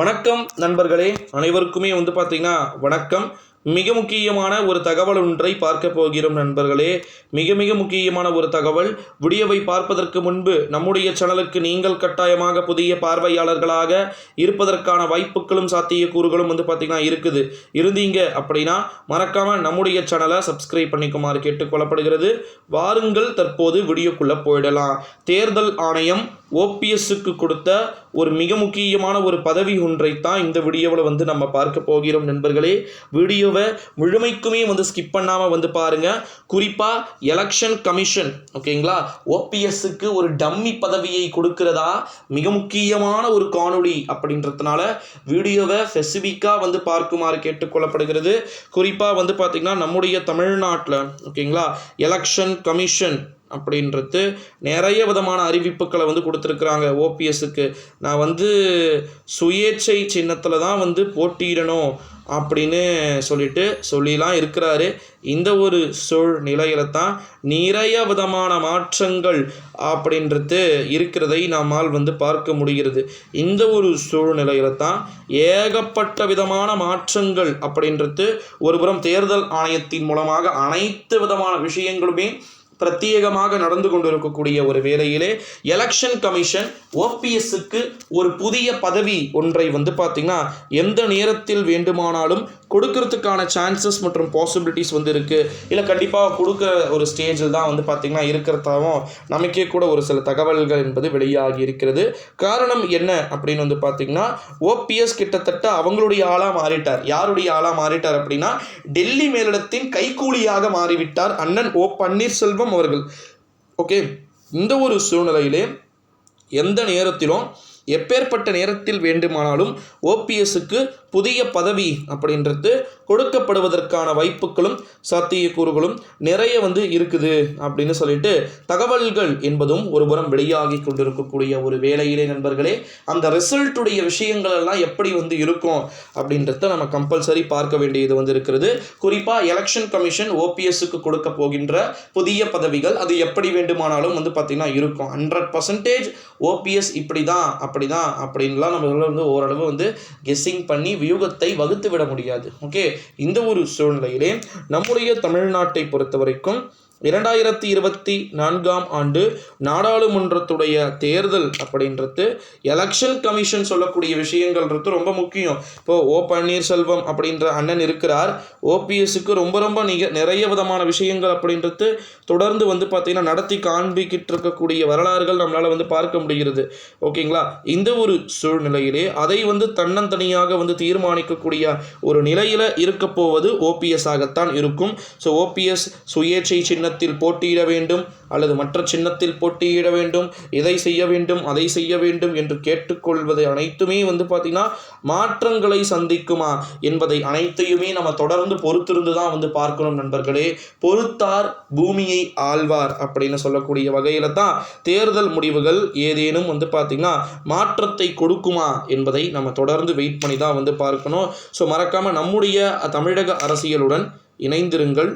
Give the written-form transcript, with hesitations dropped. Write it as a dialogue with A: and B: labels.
A: வணக்கம் நண்பர்களே, அனைவருக்குமே பார்த்தீங்கன்னா வணக்கம். மிக முக்கியமான ஒரு தகவல் ஒன்றை பார்க்க போகிறோம் நண்பர்களே. மிக மிக முக்கியமான ஒரு தகவல். வீடியோவை பார்ப்பதற்கு முன்பு நம்முடைய சேனலுக்கு நீங்கள் கட்டாயமாக புதிய பார்வையாளர்களாக இருப்பதற்கான வாய்ப்புகளும் சாத்தியக்கூறுகளும் பார்த்தீங்கன்னா இருக்குது. இருந்தீங்க அப்படின்னா மறக்காமல் நம்முடைய சேனலை சப்ஸ்கிரைப் பண்ணிக்குமாறு கேட்டுக்கொள்ளப்படுகிறது. வாருங்கள் தற்போது வீடியோக்குள்ளே போயிடலாம். தேர்தல் ஆணையம் ஓபிஎஸ்க்கு கொடுத்த ஒரு மிக முக்கியமான ஒரு பதவி ஒன்றைத்தான் இந்த வீடியோவில் நம்ம பார்க்க போகிறோம் நண்பர்களே. வீடியோவை முழுமைக்குமே ஸ்கிப் பண்ணாமல் பாருங்கள். குறிப்பாக எலெக்ஷன் கமிஷன் ஓகேங்களா, ஓபிஎஸ்க்கு ஒரு டம்மி பதவியை கொடுக்கிறதா மிக முக்கியமான ஒரு காணொளி அப்படின்றதுனால வீடியோவை ஸ்பெசிஃபிக்காக பார்க்குமாறு கேட்டுக்கொள்ளப்படுகிறது. குறிப்பாக பார்த்திங்கன்னா நம்முடைய தமிழ்நாட்டில் ஓகேங்களா எலெக்ஷன் கமிஷன் அப்படின்றது நிறைய விதமான அறிவிப்புகளை கொடுத்துருக்குறாங்க. ஓபிஎஸ்க்கு நான் சுயேட்சை சின்னத்தில் தான் போட்டியிடணும் அப்படின்னு சொல்லிலாம் இருக்கிறாரு. இந்த ஒரு சூழ்நிலையில தான் நிறைய விதமான மாற்றங்கள் அப்படின்றது இருக்கிறதை நம்மால் பார்க்க முடிகிறது. இந்த ஒரு சூழ்நிலையில தான் ஏகப்பட்ட விதமான மாற்றங்கள் அப்படின்றது ஒருபுறம் தேர்தல் ஆணையத்தின் மூலமாக அனைத்து விதமான விஷயங்களுமே பிரத்யேகமாக நடந்து கொண்டிருக்கக்கூடிய ஒரு வேளையிலே எலெக்ஷன் கமிஷன் ஓபிஎஸ்க்கு ஒரு புதிய பதவி ஒன்றை பார்த்திங்கன்னா எந்த நேரத்தில் வேண்டுமானாலும் கொடுக்கறதுக்கான சான்சஸ் மற்றும் பாசிபிலிட்டிஸ் இருக்குது. இல்லை கண்டிப்பாக கொடுக்க ஒரு ஸ்டேஜில் தான் பார்த்திங்கன்னா இருக்கிறதாவும் நமக்கே கூட ஒரு சில தகவல்கள் என்பது வெளியாகி இருக்கிறது. காரணம் என்ன அப்படின்னு பார்த்திங்கன்னா ஓபிஎஸ் கிட்டத்தட்ட அவங்களுடைய ஆளாக மாறிட்டார். யாருடைய ஆளாக மாறிட்டார் அப்படின்னா டெல்லி மேலிடத்தின் கைக்கூலியாக மாறிவிட்டார் அண்ணன் ஓ பன்னீர்செல்வம் அவர்கள். ஓகே, இந்த ஒரு சூழ்நிலையிலே எந்த நேரத்திலும் எப்பேற்பட்ட நேரத்தில் வேண்டுமானாலும் ஓபிஎஸ்க்கு புதிய பதவி அப்படின்றது கொடுக்கப்படுவதற்கான வாய்ப்புகளும் சாத்தியக்கூறுகளும் நிறைய இருக்குது அப்படின்னு சொல்லிட்டு தகவல்கள் என்பதும் ஒருபுறம் வெளியாகி கொண்டிருக்கக்கூடிய ஒரு வேளையிலே நண்பர்களே, அந்த ரிசல்ட்டுடைய விஷயங்கள் எல்லாம் எப்படி இருக்கும் அப்படின்றத நம்ம கம்பல்சரி பார்க்க வேண்டியது இருக்கிறது. குறிப்பாக எலெக்ஷன் கமிஷன் ஓபிஎஸ்க்கு கொடுக்க போகின்ற புதிய பதவிகள் அது எப்படி வேண்டுமானாலும் பார்த்தீங்கன்னா இருக்கும். 100% ஓபிஎஸ் இப்படி தான் அப்படின்லாம் நம்ம ஓரளவு கெஸ்ஸிங் பண்ணி வியூகத்தை வகுத்து விட முடியாது. ஓகே, இந்த ஒரு சூழ்நிலையிலே நம்முடைய தமிழ்நாட்டை பொறுத்த வரைக்கும் 2024 ஆண்டு நாடாளுமன்றத்துடைய தேர்தல் அப்படின்றது எலெக்ஷன் கமிஷன் சொல்லக்கூடிய விஷயங்கள்ன்றது ரொம்ப முக்கியம். இப்போது ஓ பன்னீர்செல்வம் அப்படின்ற அண்ணன் இருக்கிறார். ஓபிஎஸ்க்கு ரொம்ப நிறைய விதமான விஷயங்கள் அப்படின்றது தொடர்ந்து பார்த்திங்கன்னா நடத்தி காண்பிக்கிட்டு இருக்கக்கூடிய வரலாறுகள் நம்மளால் பார்க்க முடிகிறது. ஓகேங்களா, இந்த ஒரு சூழ்நிலையிலே அதை தன்னந்தனியாக தீர்மானிக்கக்கூடிய ஒரு நிலையில் இருக்க போவது ஓபிஎஸ் ஆகத்தான் இருக்கும். ஸோ ஓபிஎஸ் சுயேட்சை சின்ன போட்டியிட வேண்டும் அல்லது மற்ற சின்னத்தில் போட்டியிட வேண்டும், இதை செய்ய வேண்டும் அதை செய்ய வேண்டும் என்று கேட்டுக்கொள்வதை அனைத்துமே பார்த்தீங்கன்னா மாற்றங்களை சந்திக்குமா என்பதை அனைத்தையுமே நம்ம தொடர்ந்து பொறுத்திருந்து தான் பார்க்கணும் நண்பர்களே. பொறுத்தார் பூமியை ஆழ்வார் அப்படின்னு சொல்லக்கூடிய வகையில தான் தேர்தல் முடிவுகள் ஏதேனும் பார்த்தீங்கன்னா மாற்றத்தை கொடுக்குமா என்பதை நம்ம தொடர்ந்து வெயிட் பண்ணி தான் பார்க்கணும். ஸோ மறக்காம நம்முடைய தமிழக அரசியலுடன் இணைந்திருங்கள்.